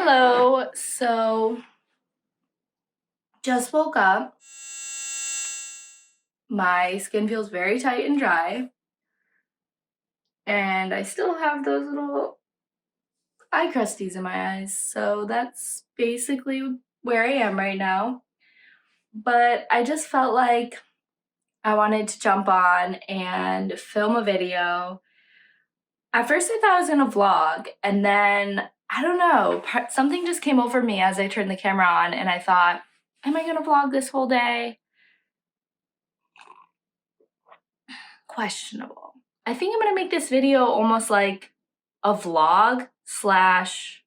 Hello. Just woke up. My skin feels very tight and dry. And I still have those little eye crusties in my eyes. So that's basically where I am right now. But I just felt like I wanted to jump on and film a video. At first I thought I was gonna vlog, and then I don't know, something just came over me as I turned the camera on, and I thought, am I gonna vlog this whole day? Questionable. I think I'm gonna make this video almost like a vlog slash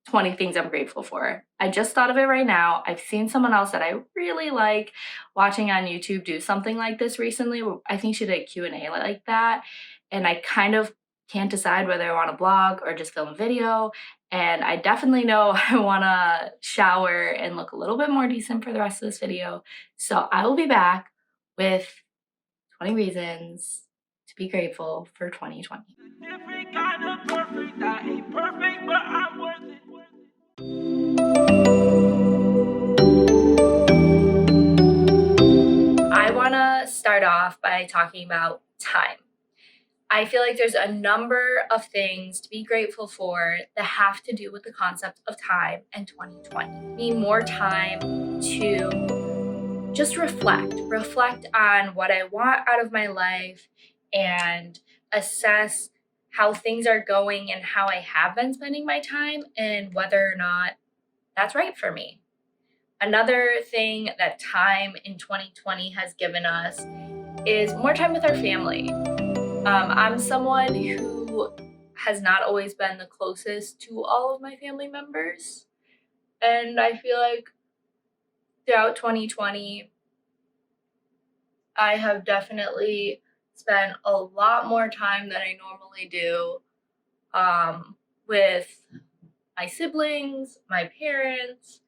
20 things I'm grateful for. I just thought of it right now. I've seen someone else that I really like watching on YouTube do something like this recently. I think she did a Q&A like that. And I kind of can't decide whether I want to blog or just film a video. And I definitely know I want to shower and look a little bit more decent for the rest of this video. So I will be back with 20 reasons to be grateful for 2020. Different kind of perfect. I ain't perfect, but I'm worth it. I want to start off by talking about time. I feel like there's a number of things to be grateful for that have to do with the concept of time and 2020. Need more time to just reflect on what I want out of my life and assess how things are going and how I have been spending my time and whether or not that's right for me. Another thing that time in 2020 has given us is more time with our family. I'm someone who has not always been the closest to all of my family members. And I feel like throughout 2020, I have definitely spent a lot more time than I normally do with my siblings, my parents,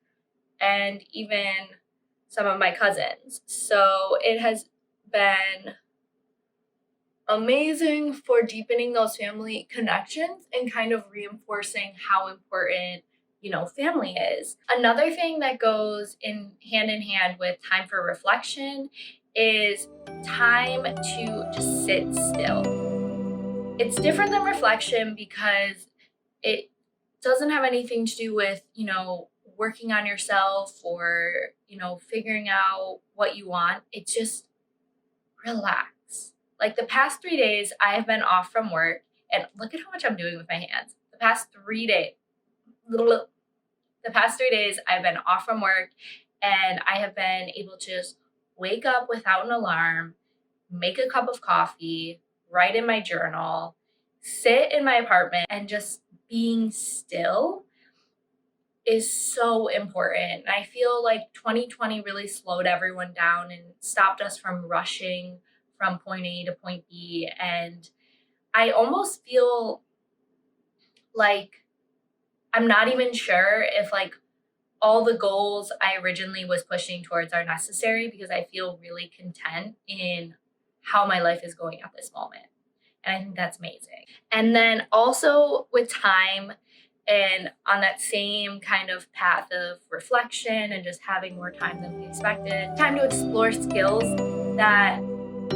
and even some of my cousins. So it has been amazing for deepening those family connections and kind of reinforcing how important, family is. Another thing that goes in hand with time for reflection is time to just sit still. It's different than reflection because it doesn't have anything to do with, working on yourself or, figuring out what you want. It's just relax. Like the past 3 days, I have been off from work, and look at how much I'm doing with my hands. The past 3 days, I've been off from work, and I have been able to just wake up without an alarm, make a cup of coffee, write in my journal, sit in my apartment, and just being still is so important. I feel like 2020 really slowed everyone down and stopped us from rushing from point A to point B. And I almost feel like I'm not even sure if all the goals I originally was pushing towards are necessary, because I feel really content in how my life is going at this moment. And I think that's amazing. And then also with time, and on that same kind of path of reflection and just having more time than we expected, time to explore skills that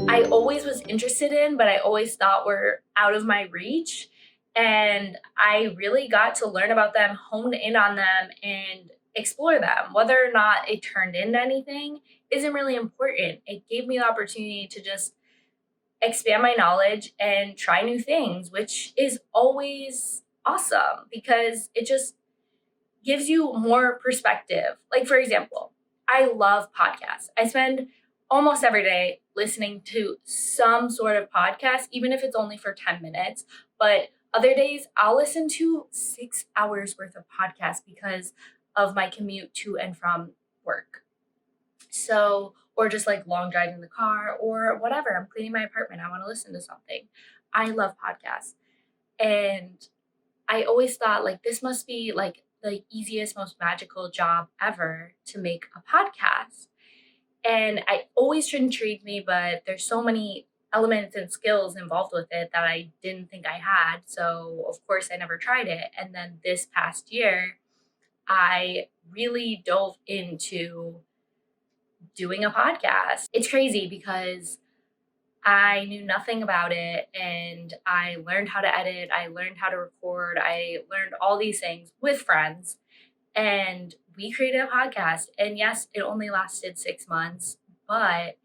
I always was interested in, but I always thought were out of my reach. And I really got to learn about them, hone in on them, and explore them. Whether or not it turned into anything isn't really important. It gave me the opportunity to just expand my knowledge and try new things, which is always awesome because it just gives you more perspective. Like, for example, I love podcasts. I spend almost every day listening to some sort of podcast, even if it's only for 10 minutes. But other days, I'll listen to 6 hours worth of podcasts because of my commute to and from work. So, or just like long drive in the car or whatever. I'm cleaning my apartment. I want to listen to something. I love podcasts. And I always thought this must be the easiest, most magical job ever to make a podcast. And I always intrigued me, but there's so many elements and skills involved with it that I didn't think I had. So of course I never tried it. And then this past year, I really dove into doing a podcast. It's crazy because I knew nothing about it, and I learned how to edit, I learned how to record, I learned all these things with friends, and we created a podcast. And yes, it only lasted 6 months, but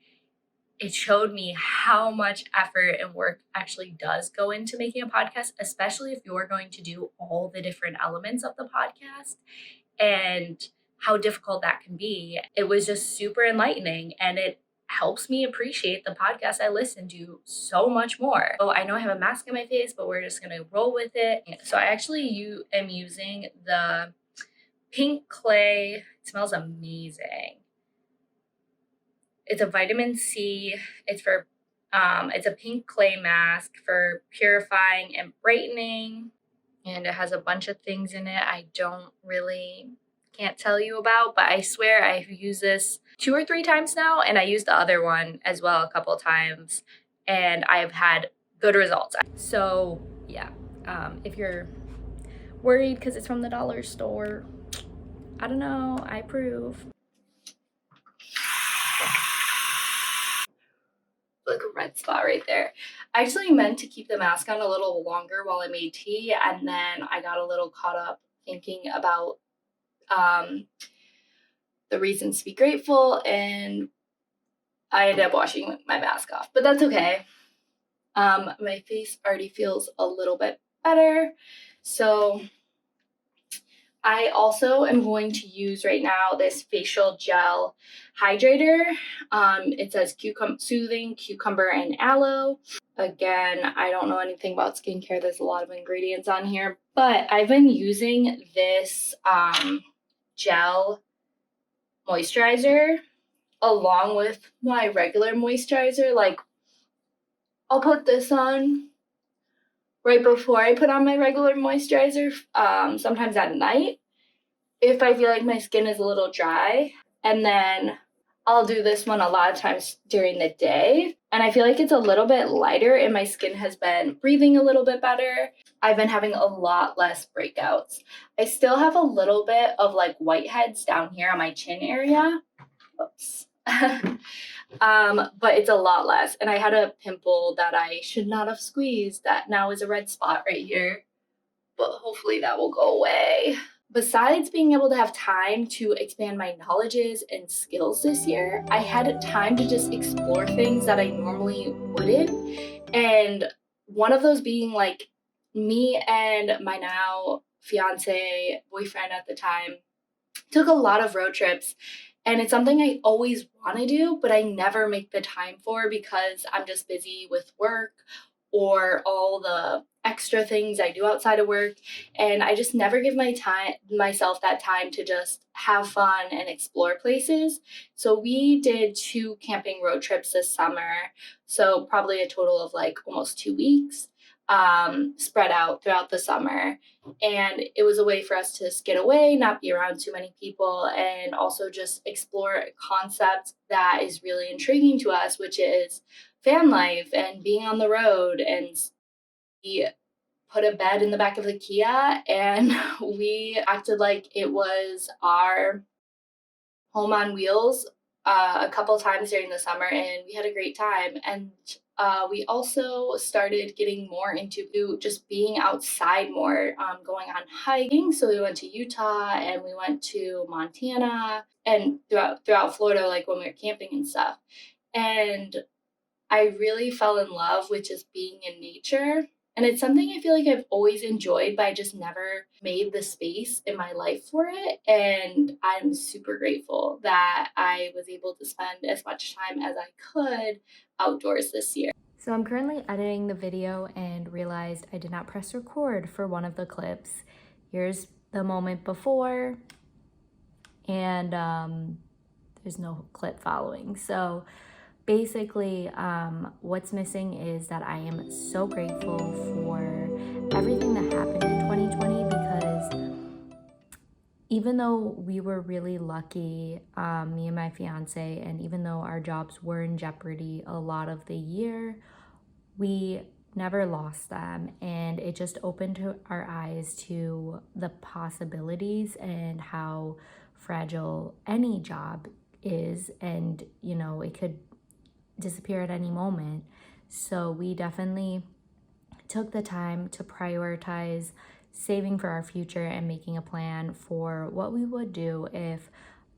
it showed me how much effort and work actually does go into making a podcast, especially if you're going to do all the different elements of the podcast, and how difficult that can be. It was just super enlightening, and it helps me appreciate the podcast I listen to so much more. So I know I have a mask on my face, but we're just gonna roll with it. So I actually am using the pink clay. It smells amazing. It's a vitamin C. It's a pink clay mask for purifying and brightening. And it has a bunch of things in it I can't tell you about, but I swear I've used this 2 or 3 times now, and I used the other one as well a couple times, and I've had good results. So yeah, if you're worried because it's from the dollar store, I don't know, I approve. Like a red spot right there. I actually meant to keep the mask on a little longer while I made tea, and then I got a little caught up thinking about the reasons to be grateful, and I ended up washing my mask off, but that's okay. My face already feels a little bit better, so I also am going to use right now this facial gel hydrator. It says soothing cucumber and aloe. Again, I don't know anything about skincare. There's a lot of ingredients on here, but I've been using this gel moisturizer along with my regular moisturizer. Like, I'll put this on right before I put on my regular moisturizer, sometimes at night, if I feel like my skin is a little dry. And then I'll do this one a lot of times during the day. And I feel like it's a little bit lighter, and my skin has been breathing a little bit better. I've been having a lot less breakouts. I still have a little bit of like whiteheads down here on my chin area. Oops. But it's a lot less. And I had a pimple that I should not have squeezed that now is a red spot right here. But hopefully that will go away. Besides being able to have time to expand my knowledges and skills this year, I had time to just explore things that I normally wouldn't. And one of those being like me and my now fiance, boyfriend at the time, took a lot of road trips. And it's something I always want to do, but I never make the time for because I'm just busy with work or all the extra things I do outside of work. And I just never give myself that time to just have fun and explore places. So we did 2 camping road trips this summer. So probably a total of like almost 2 weeks, spread out throughout the summer. And it was a way for us to just get away, not be around too many people, and also just explore a concept that is really intriguing to us, which is van life and being on the road. And we put a bed in the back of the Kia, and we acted like it was our home on wheels a couple times during the summer, and we had a great time. And we also started getting more into just being outside more, going on hiking. So we went to Utah, and we went to Montana, and throughout Florida, like when we were camping and stuff. And I really fell in love with just being in nature. And it's something I feel like I've always enjoyed, but I just never made the space in my life for it. And I'm super grateful that I was able to spend as much time as I could outdoors this year. So I'm currently editing the video and realized I did not press record for one of the clips. Here's the moment before, and there's no clip following. So basically, what's missing is that I am so grateful for everything that happened in 2020, because even though we were really lucky, me and my fiance, and even though our jobs were in jeopardy a lot of the year, we never lost them, and it just opened our eyes to the possibilities and how fragile any job is, and it could disappear at any moment. So we definitely took the time to prioritize saving for our future and making a plan for what we would do if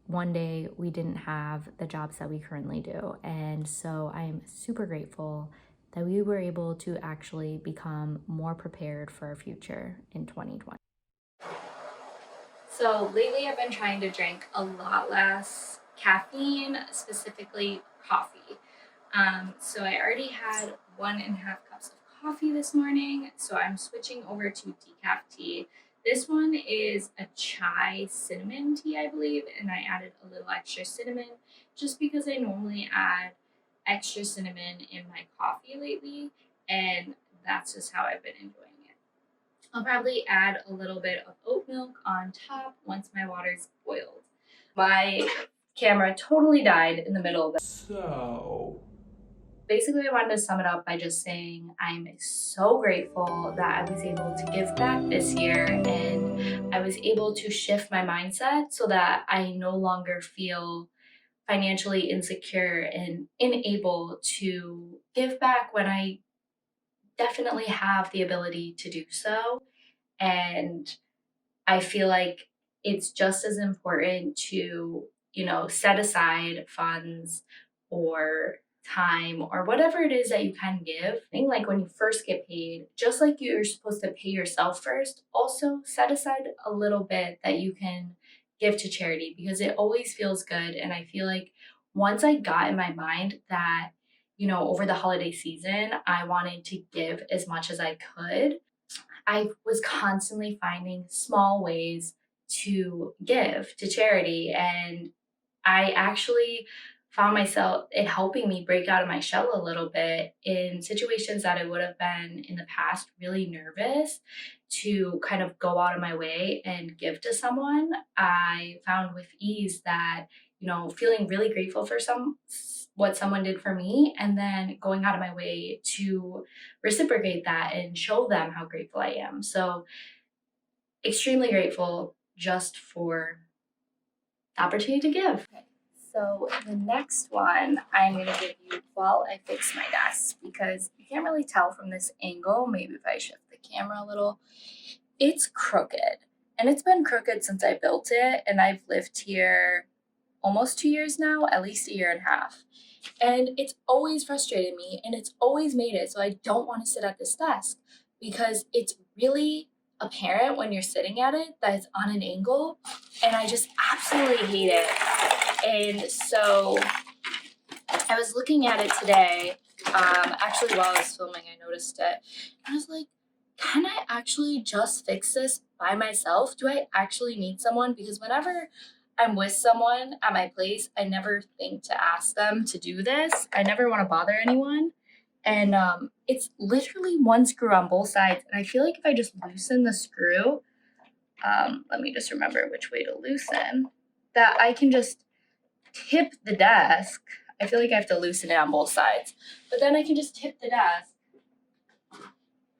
one day we didn't have the jobs that we currently do. And so I'm super grateful that we were able to actually become more prepared for our future in 2020. So lately I've been trying to drink a lot less caffeine, specifically coffee. So I already had 1.5 cups of coffee this morning, so I'm switching over to decaf tea. This one is a chai cinnamon tea, I believe, and I added a little extra cinnamon just because I normally add extra cinnamon in my coffee lately, and that's just how I've been enjoying it. I'll probably add a little bit of oat milk on top once my water's boiled. My camera totally died in the middle of it. So basically, I wanted to sum it up by just saying I'm so grateful that I was able to give back this year, and I was able to shift my mindset so that I no longer feel financially insecure and unable to give back when I definitely have the ability to do so. And I feel like it's just as important to, set aside funds or time or whatever it is that you can give. I think like when you first get paid, just like you're supposed to pay yourself first, also set aside a little bit that you can give to charity because it always feels good. And I feel like once I got in my mind that, over the holiday season, I wanted to give as much as I could, I was constantly finding small ways to give to charity. And I actually found myself it helping me break out of my shell a little bit in situations that I would have been in the past really nervous to kind of go out of my way and give to someone. I found with ease that, feeling really grateful for what someone did for me and then going out of my way to reciprocate that and show them how grateful I am. So extremely grateful just for the opportunity to give. Okay. So the next one I'm going to give you while I fix my desk because you can't really tell from this angle. Maybe if I shift the camera a little, it's crooked. And it's been crooked since I built it. And I've lived here almost 2 years now, at least 1.5 years. And it's always frustrated me and it's always made it so I don't want to sit at this desk because it's really apparent when you're sitting at it that it's on an angle and I just absolutely hate it. And so I was looking at it today, actually while I was filming, I noticed it. And I was like, can I actually just fix this by myself? Do I actually need someone? Because whenever I'm with someone at my place, I never think to ask them to do this. I never want to bother anyone. And it's literally one screw on both sides. And I feel like if I just loosen the screw, let me just remember which way to loosen, that I can just tip the desk. I feel like I have to loosen it on both sides. But then I can just tip the desk.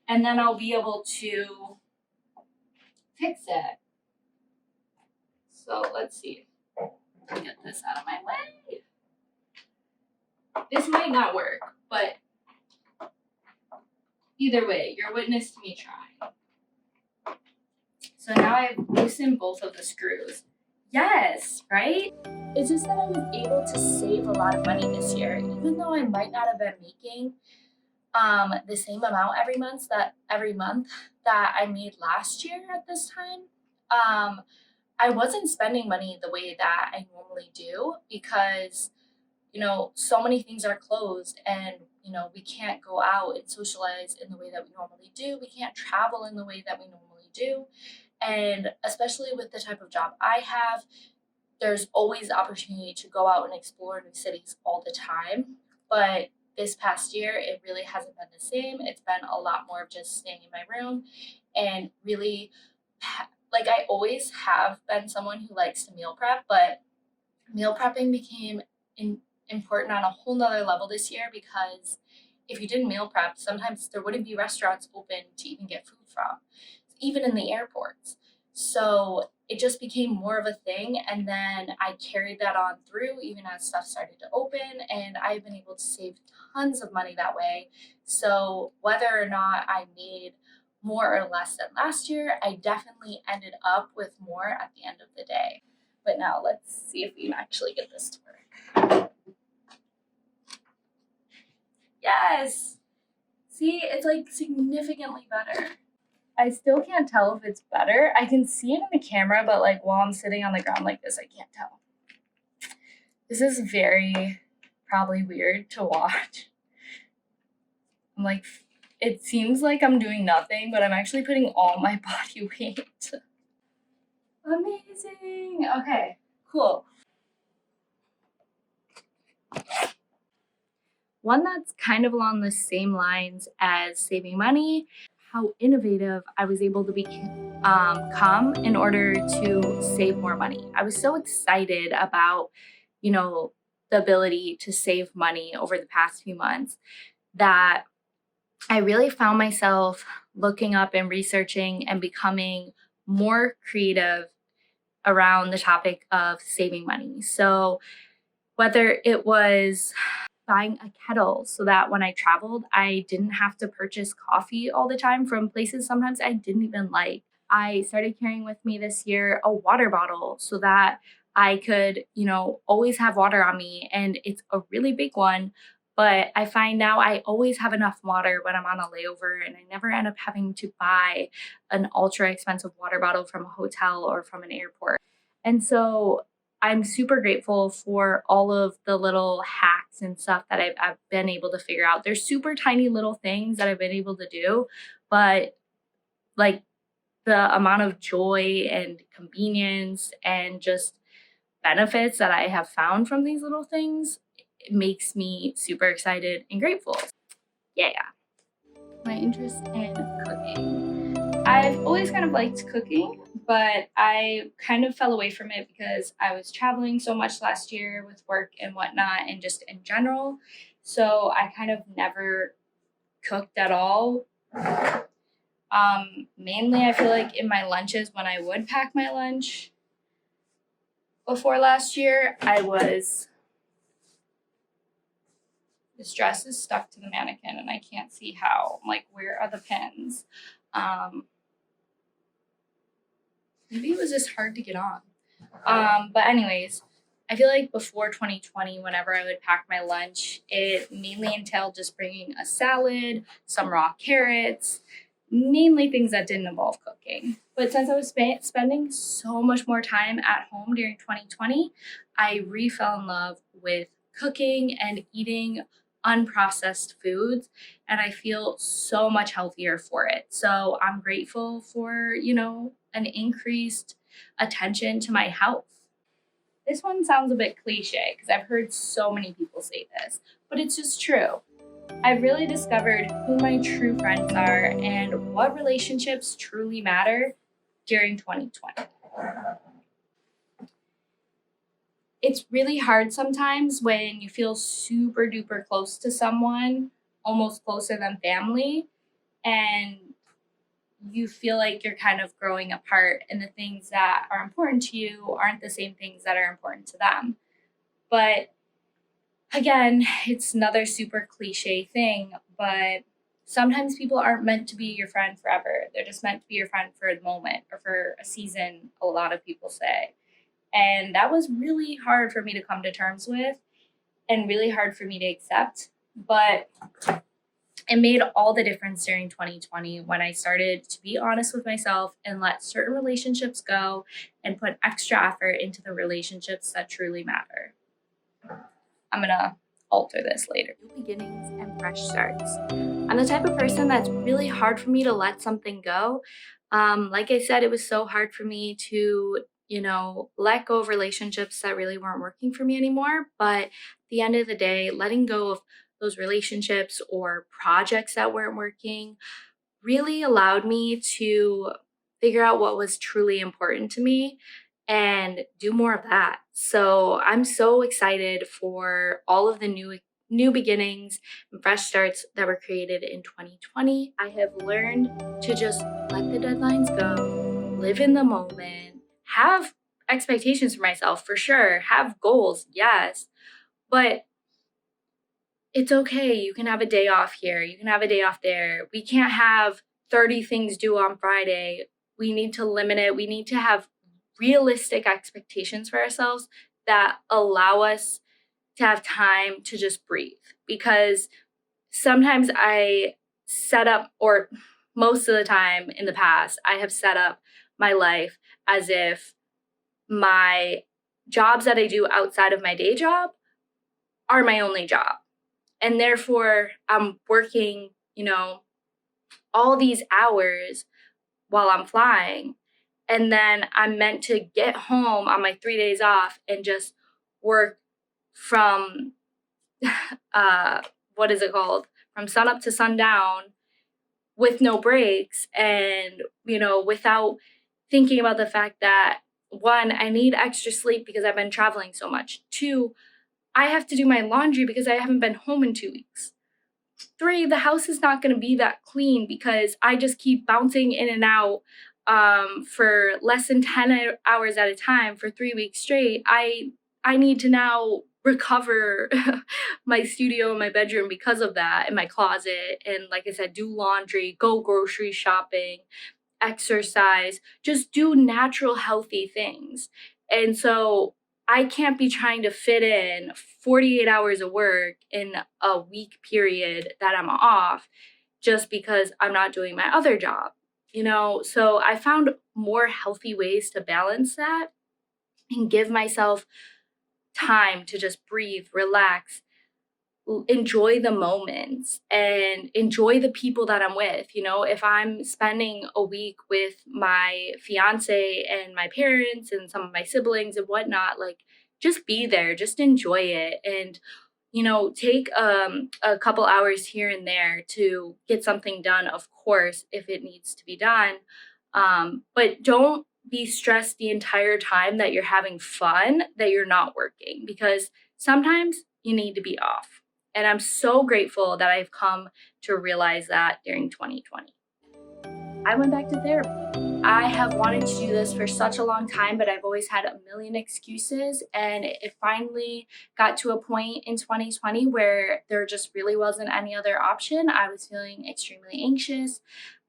And then I'll be able to fix it. So let's see. Get this out of my way. This might not work, but either way, you're witness to me trying. So now I've loosened both of the screws. Yes, right? It's just that I was able to save a lot of money this year, even though I might not have been making the same amount every month that I made last year at this time. I wasn't spending money the way that I normally do because, so many things are closed and, we can't go out and socialize in the way that we normally do. We can't travel in the way that we normally do. And especially with the type of job I have, there's always opportunity to go out and explore new cities all the time. But this past year, it really hasn't been the same. It's been a lot more of just staying in my room and really, like I always have been someone who likes to meal prep, but meal prepping became important on a whole nother level this year because if you didn't meal prep, sometimes there wouldn't be restaurants open to even get food from, even in the airports. So it just became more of a thing. And then I carried that on through even as stuff started to open. And I've been able to save tons of money that way. So whether or not I made more or less than last year, I definitely ended up with more at the end of the day. But now let's see if we can actually get this to work. Yes. See, it's like significantly better. I still can't tell if it's better. I can see it in the camera, but like while I'm sitting on the ground like this, I can't tell. This is very probably weird to watch. I'm like, it seems like I'm doing nothing, but I'm actually putting all my body weight. Amazing. Okay, cool. One that's kind of along the same lines as saving money, how innovative I was able to become in order to save more money. I was so excited about, the ability to save money over the past few months that I really found myself looking up and researching and becoming more creative around the topic of saving money. So whether it was buying a kettle so that when I traveled, I didn't have to purchase coffee all the time from places sometimes I didn't even like. I started carrying with me this year a water bottle so that I could, always have water on me. And it's a really big one, but I find now I always have enough water when I'm on a layover and I never end up having to buy an ultra expensive water bottle from a hotel or from an airport. And so I'm super grateful for all of the little hacks and stuff that I've been able to figure out. They're super tiny little things that I've been able to do, but like the amount of joy and convenience and just benefits that I have found from these little things, it makes me super excited and grateful. Yeah. My interest in cooking. I've always kind of liked cooking, but I kind of fell away from it because I was traveling so much last year with work and whatnot, and just in general. So I kind of never cooked at all. Mainly, I feel like in my lunches, when I would pack my lunch before last year, this dress is stuck to the mannequin and I can't see how. I'm like, where are the pins? Maybe it was just hard to get on. But anyways, I feel like before 2020, whenever I would pack my lunch, it mainly entailed just bringing a salad, some raw carrots, mainly things that didn't involve cooking. But since I was spending so much more time at home during 2020, I fell in love with cooking and eating unprocessed foods, and I feel so much healthier for it. So I'm grateful for, an increased attention to my health. This one sounds a bit cliche because I've heard so many people say this, but it's just true. I've really discovered who my true friends are and what relationships truly matter during 2020. It's really hard sometimes when you feel super duper close to someone, almost closer than family, and you feel like you're kind of growing apart and the things that are important to you aren't the same things that are important to them. But again, it's another super cliche thing, but sometimes people aren't meant to be your friend forever. They're just meant to be your friend for a moment or for a season, a lot of people say. And that was really hard for me to come to terms with and really hard for me to accept. But it made all the difference during 2020 when I started to be honest with myself and let certain relationships go and put extra effort into the relationships that truly matter. I'm going to alter this later. New beginnings and fresh starts. I'm the type of person that's really hard for me to let something go. Like I said, it was so hard for me to, let go of relationships that really weren't working for me anymore. But at the end of the day, letting go of those relationships or projects that weren't working really allowed me to figure out what was truly important to me and do more of that. So I'm so excited for all of the new new beginnings and fresh starts that were created in 2020. I have learned to just let the deadlines go, live in the moment, have expectations for myself for sure, have goals, yes, but it's okay. You can have a day off here, you can have a day off there. We can't have 30 things due on Friday. We need to limit it. We need to have realistic expectations for ourselves that allow us to have time to just breathe. Because sometimes I set up, or most of the time in the past, I have set up my life as if my jobs that I do outside of my day job are my only job. And therefore, I'm working, all these hours while I'm flying. And then I'm meant to get home on my 3 days off and just work from what is it called? From sunup to sundown with no breaks, and, without thinking about the fact that, one, I need extra sleep because I've been traveling so much. Two, I have to do my laundry because I haven't been home in 2 weeks. Three, the house is not going to be that clean because I just keep bouncing in and out for less than 10 hours at a time for 3 weeks straight. I need to now recover my studio and my bedroom because of that, and my closet. And like I said, do laundry, go grocery shopping, exercise, just do natural, healthy things. And so I can't be trying to fit in 48 hours of work in a week period that I'm off just because I'm not doing my other job, So I found more healthy ways to balance that and give myself time to just breathe, relax, enjoy the moments, and enjoy the people that I'm with. If I'm spending a week with my fiance and my parents and some of my siblings and whatnot, like, just be there, just enjoy it. And take a couple hours here and there to get something done, of course, if it needs to be done. But don't be stressed the entire time that you're having fun, that you're not working, because sometimes you need to be off. And I'm so grateful that I've come to realize that during 2020. I went back to therapy. I have wanted to do this for such a long time, but I've always had a million excuses. And it finally got to a point in 2020 where there just really wasn't any other option. I was feeling extremely anxious.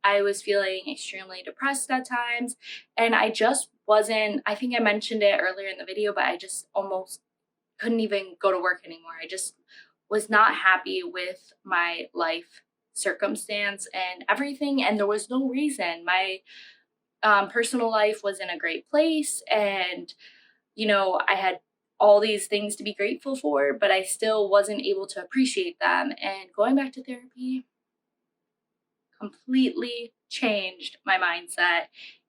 I was feeling extremely depressed at times. And I just wasn't, I think I mentioned it earlier in the video, but I just almost couldn't even go to work anymore. I just was not happy with my life circumstance and everything. And there was no reason. My personal life was in a great place, and I had all these things to be grateful for, but I still wasn't able to appreciate them. And going back to therapy completely changed my mindset,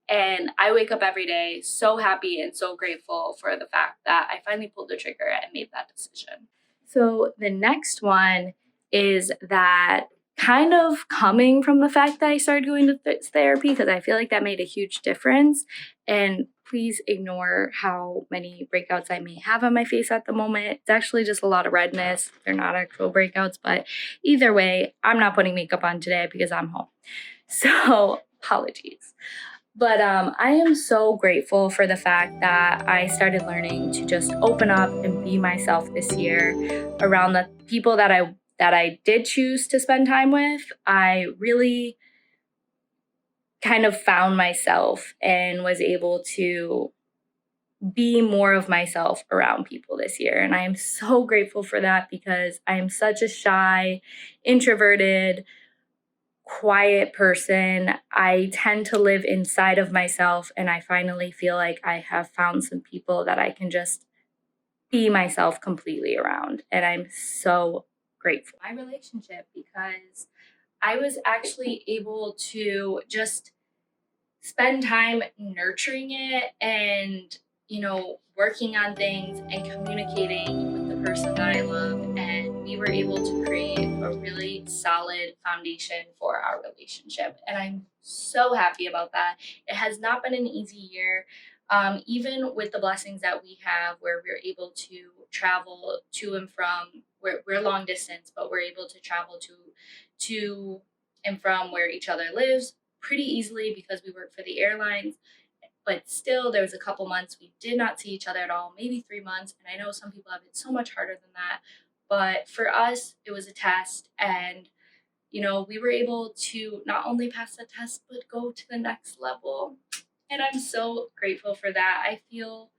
and I wake up every day so happy and so grateful for the fact that I finally pulled the trigger and made that decision. So the next one is that, kind of coming from the fact that I started going to therapy, because I feel like that made a huge difference. And please ignore how many breakouts I may have on my face at the moment. It's actually just a lot of redness. They're not actual breakouts, but either way, I'm not putting makeup on today because I'm home. So apologies. But I am so grateful for the fact that I started learning to just open up and be myself this year around the people that I did choose to spend time with. I really kind of found myself and was able to be more of myself around people this year. And I am so grateful for that, because I am such a shy, introverted, quiet person. I tend to live inside of myself, and I finally feel like I have found some people that I can just be myself completely around. And I'm so grateful for my relationship, because I was actually able to just spend time nurturing it and, working on things and communicating with the person that I love. And we were able to create a really solid foundation for our relationship. And I'm so happy about that. It has not been an easy year. Even with the blessings that we have where we're able to travel to and from, we're long distance, but we're able to travel to and from where each other lives pretty easily because we work for the airlines. But still, there was a couple months we did not see each other at all, maybe 3 months. And I know some people have it so much harder than that. But for us, it was a test. And, we were able to not only pass the test, but go to the next level. And I'm so grateful for that. I feel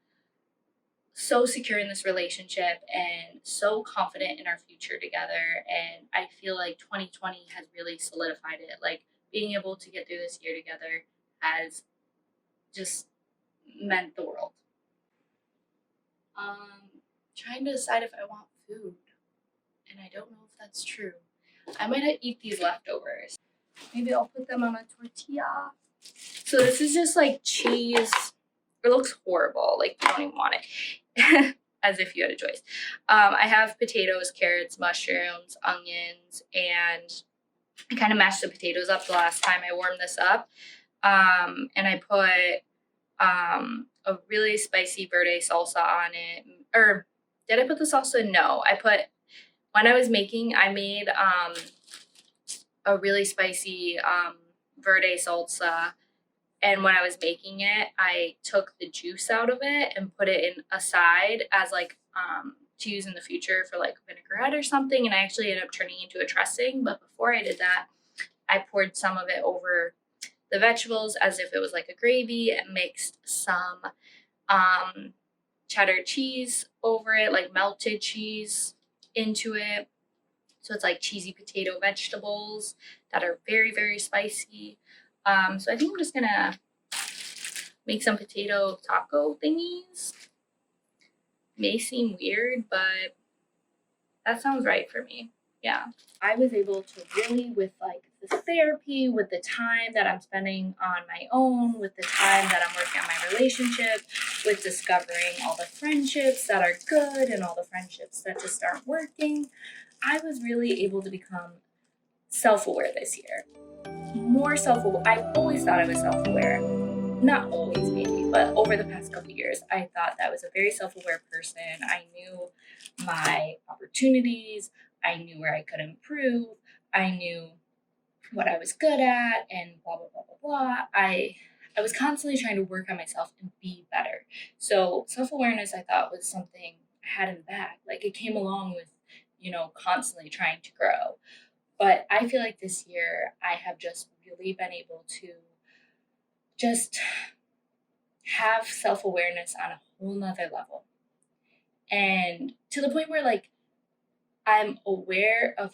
so secure in this relationship and so confident in our future together. And I feel like 2020 has really solidified it. Like being able to get through this year together has just meant the world. Trying to decide if I want food, and I don't know if that's true. I might eat these leftovers. Maybe I'll put them on a tortilla. So this is just like cheese. It looks horrible. Like you don't even want it. As if you had a choice. I have potatoes, carrots, mushrooms, onions, and I kind of mashed the potatoes up the last time I warmed this up. And I put a really spicy verde salsa on it. Or did I put the salsa? No. When I was making, I made a really spicy verde salsa. And when I was making it, I took the juice out of it and put it in aside as like to use in the future for like vinaigrette or something. And I actually ended up turning it into a dressing. But before I did that, I poured some of it over the vegetables as if it was like a gravy and mixed some cheddar cheese over it, like melted cheese into it. So it's like cheesy potato vegetables that are very, very spicy. So I think I'm just gonna make some potato taco thingies. May seem weird, but that sounds right for me. Yeah. I was able to really, with like the therapy, with the time that I'm spending on my own, with the time that I'm working on my relationship, with discovering all the friendships that are good and all the friendships that just aren't working, I was really able to become self-aware this year. More self-aware. I've always thought I was self-aware. Not always, maybe, but over the past couple of years, I thought that I was a very self-aware person. I knew my opportunities. I knew where I could improve. I knew what I was good at and blah, blah, blah, blah, blah. I was constantly trying to work on myself and be better. So self-awareness, I thought, was something I had in the bag. Like it came along with, constantly trying to grow. But I feel like this year I have just really been able to just have self-awareness on a whole nother level. And to the point where like I'm aware of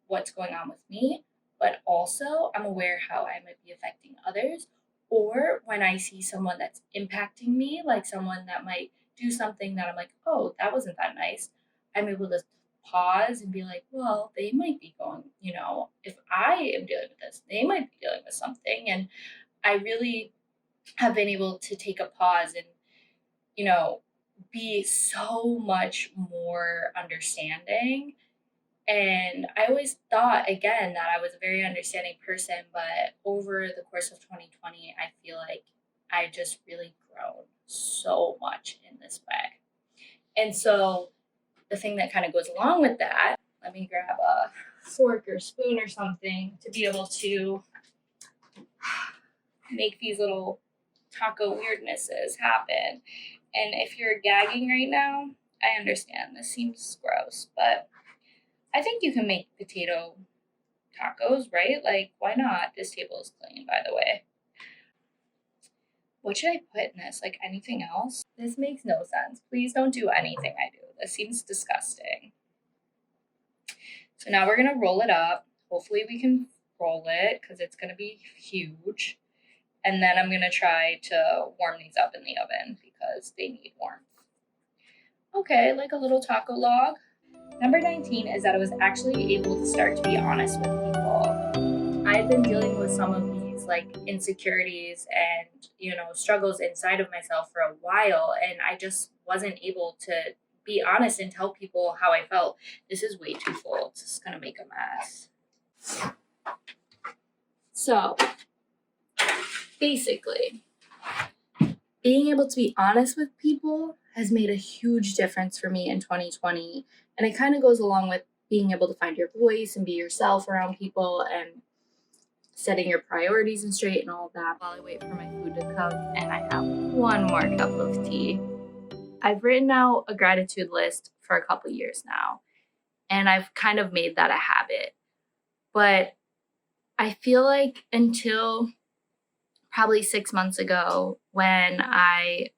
what's going on with me, but also I'm aware how I might be affecting others. Or when I see someone that's impacting me, like someone that might do something that I'm like, oh, that wasn't that nice, I'm able to pause and be like, well, they might be going, if I am dealing with this, they might be dealing with something. And I really have been able to take a pause and, be so much more understanding. And I always thought, again, that I was a very understanding person, but over the course of 2020, I feel like I just really grown so much in this way. And so the thing that kind of goes along with that, let me grab a fork or spoon or something to be able to make these little taco weirdnesses happen. And if you're gagging right now, I understand. This seems gross, but I think you can make potato tacos, right? Like, why not? This table is clean, by the way. What should I put in this? Like anything else? This makes no sense. Please don't do anything I do. This seems disgusting. So now we're going to roll it up. Hopefully we can roll it because it's going to be huge. And then I'm going to try to warm these up in the oven because they need warmth. Okay, like a little taco log. Number 19 is that I was actually able to start to be honest with people. I've been dealing with some of these like insecurities and, struggles inside of myself for a while. And I just wasn't able to be honest and tell people how I felt. This is way too full. It's just going to make a mess. So basically, being able to be honest with people has made a huge difference for me in 2020. And it kind of goes along with being able to find your voice and be yourself around people and setting your priorities and straight and all of that. While I wait for my food to cook and I have one more cup of tea, I've written out a gratitude list for a couple years now, and I've kind of made that a habit. But I feel like until probably 6 months ago, when I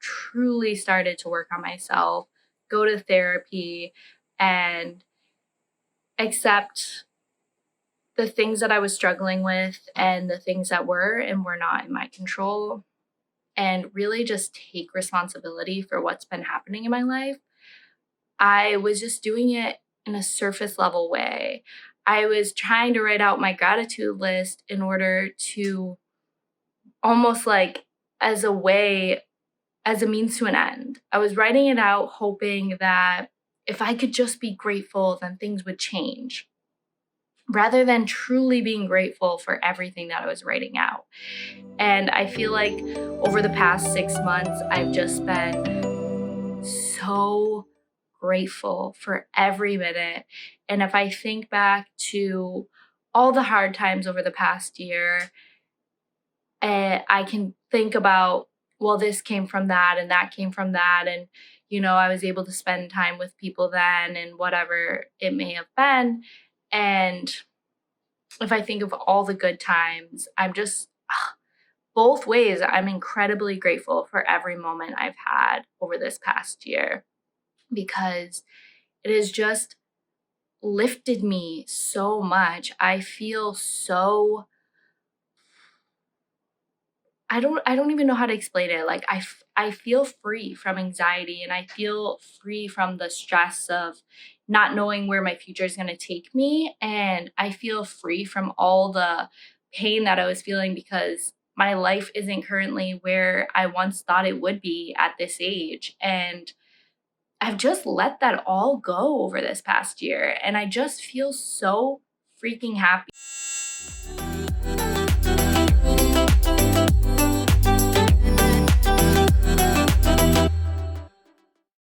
truly started to work on myself, go to therapy, and accept the things that I was struggling with and the things that were and were not in my control, and really just take responsibility for what's been happening in my life, I was just doing it in a surface level way. I was trying to write out my gratitude list in order to almost like as a way, as a means to an end. I was writing it out hoping that if I could just be grateful, then things would change, rather than truly being grateful for everything that I was writing out. And I feel like over the past 6 months, I've just been so grateful for every minute. And if I think back to all the hard times over the past year, I can think about, well, this came from that and that came from that. And, I was able to spend time with people then and whatever it may have been. And if I think of all the good times, I'm just, both ways, I'm incredibly grateful for every moment I've had over this past year, because it has just lifted me so much. I feel so, I don't even know how to explain it. Like I feel free from anxiety, and I feel free from the stress of not knowing where my future is going to take me, and I feel free from all the pain that I was feeling because my life isn't currently where I once thought it would be at this age. And I've just let that all go over this past year, and I just feel so freaking happy.